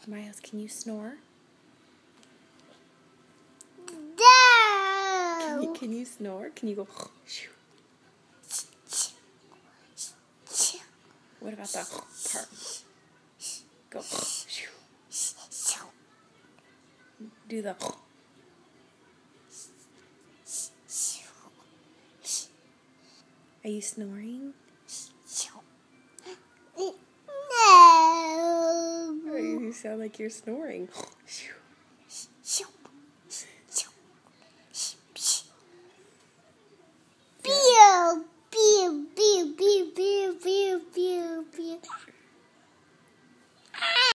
Myles, can you snore? No! Can you snore? Can you go? What about the part? Go. Do the. Are you snoring? No! You sound like you're snoring.